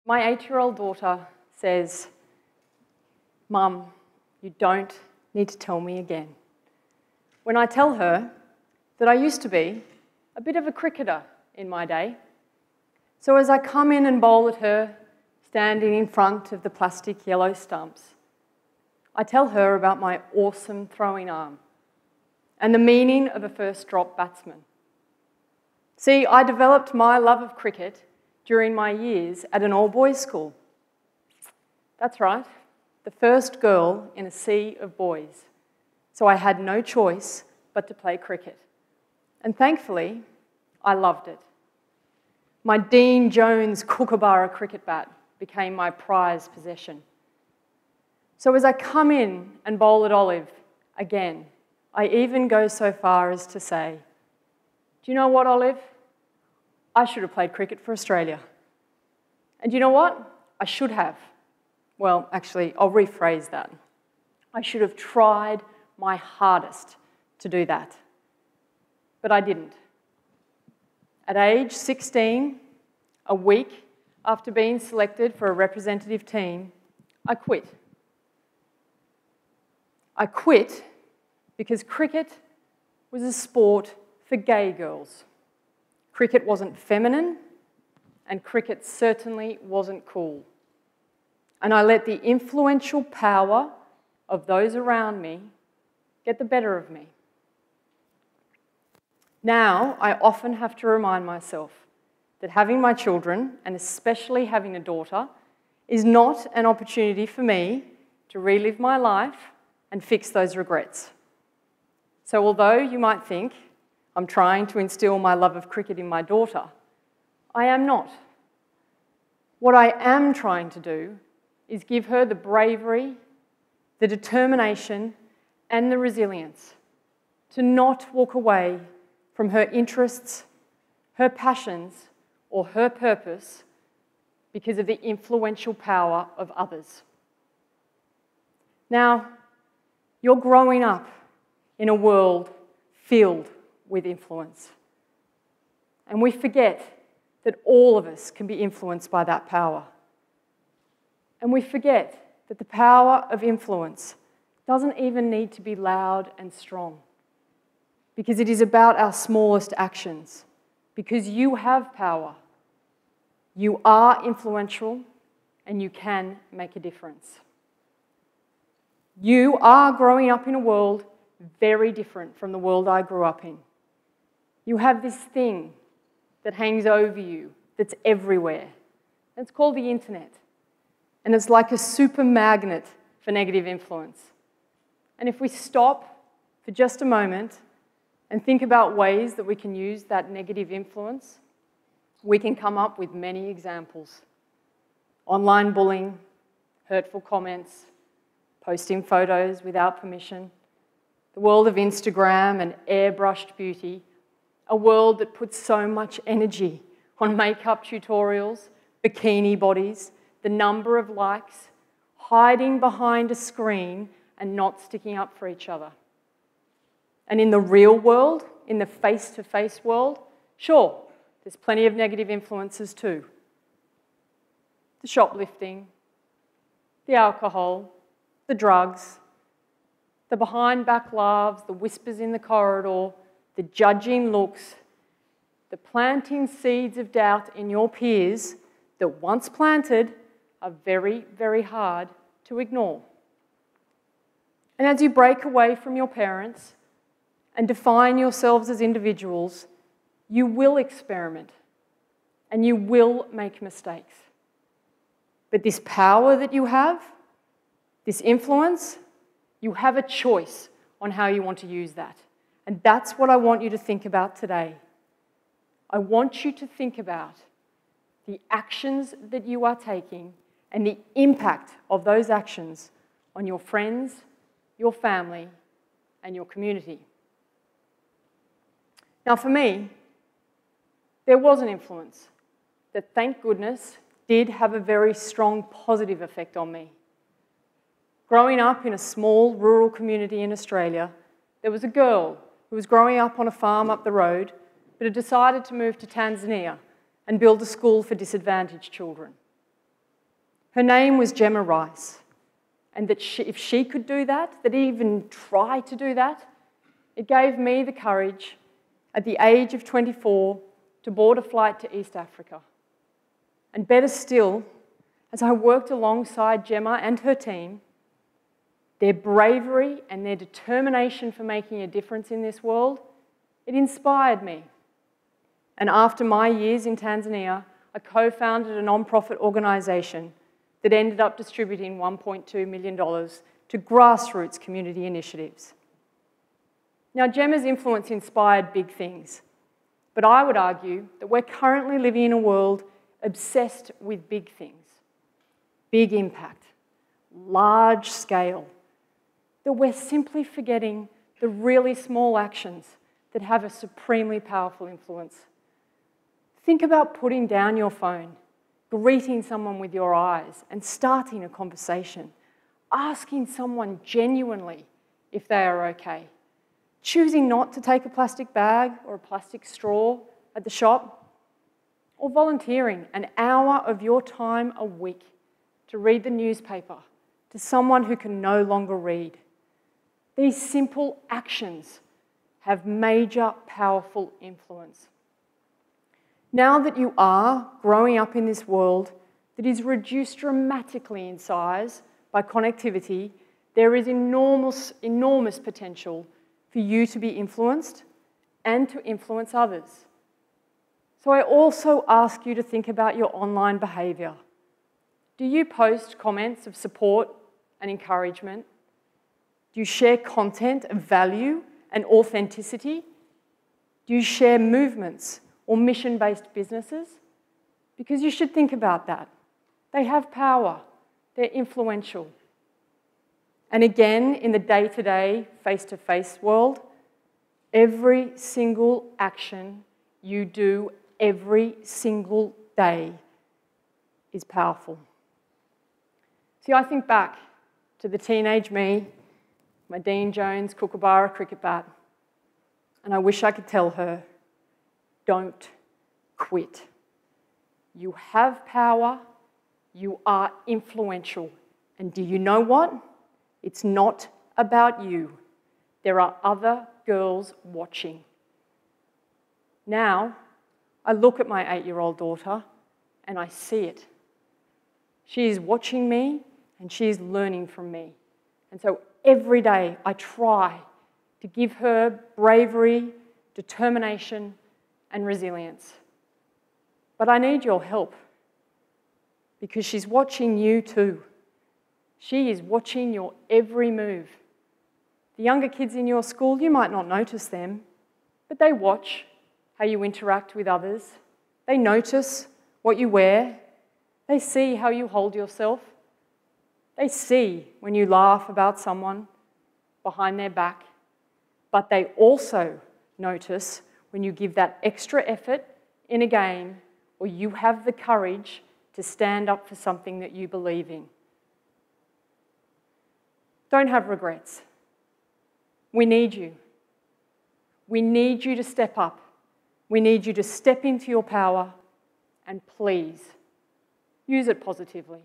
My 8-year-old daughter says, "Mum, you don't need to tell me again." When I tell her that I used to be a bit of a cricketer in my day. So as I come in and bowl at her, standing in front of the plastic yellow stumps, I tell her about my awesome throwing arm and the meaning of a first drop batsman. See, I developed my love of cricket during my years at an all-boys school. That's right, the first girl in a sea of boys. So I had no choice but to play cricket. And thankfully, I loved it. My Dean Jones Kookaburra cricket bat became my prized possession. So as I come in and bowl at Olive again, I even go so far as to say, "Do you know what, Olive? I should have played cricket for Australia. And you know what? I should have." Well, actually, I'll rephrase that. I should have tried my hardest to do that. But I didn't. At age 16, a week after being selected for a representative team, I quit. I quit because cricket was a sport for gay girls. Cricket wasn't feminine, and cricket certainly wasn't cool. And I let the influential power of those around me get the better of me. Now, I often have to remind myself that having my children, and especially having a daughter, is not an opportunity for me to relive my life and fix those regrets. So although you might think I'm trying to instill my love of cricket in my daughter, I am not. What I am trying to do is give her the bravery, the determination, and the resilience to not walk away from her interests, her passions, or her purpose because of the influential power of others. Now, you're growing up in a world filled with influence. And we forget that all of us can be influenced by that power. And we forget that the power of influence doesn't even need to be loud and strong, because it is about our smallest actions. Because you have power, you are influential, and you can make a difference. You are growing up in a world very different from the world I grew up in. You have this thing that hangs over you, that's everywhere. It's called the internet. And it's like a super magnet for negative influence. And if we stop for just a moment and think about ways that we can use that negative influence, we can come up with many examples. Online bullying, hurtful comments, posting photos without permission, the world of Instagram and airbrushed beauty, a world that puts so much energy on makeup tutorials, bikini bodies, the number of likes, hiding behind a screen and not sticking up for each other. And in the real world, in the face-to-face world, sure, there's plenty of negative influences too. The shoplifting, the alcohol, the drugs, the behind-back laughs, the whispers in the corridor, the judging looks, the planting seeds of doubt in your peers that once planted are very, very hard to ignore. And as you break away from your parents and define yourselves as individuals, you will experiment and you will make mistakes. But this power that you have, this influence, you have a choice on how you want to use that. And that's what I want you to think about today. I want you to think about the actions that you are taking and the impact of those actions on your friends, your family, and your community. Now, for me, there was an influence that, thank goodness, did have a very strong positive effect on me. Growing up in a small rural community in Australia, there was a girl who was growing up on a farm up the road but had decided to move to Tanzania and build a school for disadvantaged children. Her name was Gemma Rice, and that if she could do that, that even try to do that, it gave me the courage at the age of 24 to board a flight to East Africa. And better still, as I worked alongside Gemma and her team, their bravery and their determination for making a difference in this world, it inspired me. And after my years in Tanzania, I co-founded a non-profit organisation that ended up distributing $1.2 million to grassroots community initiatives. Now, Gemma's influence inspired big things, but I would argue that we're currently living in a world obsessed with big things, big impact, large scale, that we're simply forgetting the really small actions that have a supremely powerful influence. Think about putting down your phone, greeting someone with your eyes, and starting a conversation, asking someone genuinely if they are okay, choosing not to take a plastic bag or a plastic straw at the shop, or volunteering an hour of your time a week to read the newspaper to someone who can no longer read. These simple actions have major, powerful influence. Now that you are growing up in this world that is reduced dramatically in size by connectivity, there is enormous, enormous potential for you to be influenced and to influence others. So I also ask you to think about your online behaviour. Do you post comments of support and encouragement? Do you share content of value and authenticity? Do you share movements or mission-based businesses? Because you should think about that. They have power. They're influential. And again, in the day-to-day, face-to-face world, every single action you do every single day is powerful. See, I think back to the teenage me, my Dean Jones Kookaburra cricket bat, and I wish I could tell her, don't quit. You have power, you are influential, and do you know what? It's not about you. There are other girls watching. Now, I look at my 8-year-old daughter and I see it. She is watching me and she is learning from me. And so every day I try to give her bravery, determination, and resilience. But I need your help because she's watching you too. She is watching your every move. The younger kids in your school, you might not notice them, but they watch how you interact with others. They notice what you wear. They see how you hold yourself. They see when you laugh about someone behind their back, but they also notice when you give that extra effort in a game or you have the courage to stand up for something that you believe in. Don't have regrets. We need you. We need you to step up. We need you to step into your power, and please, use it positively.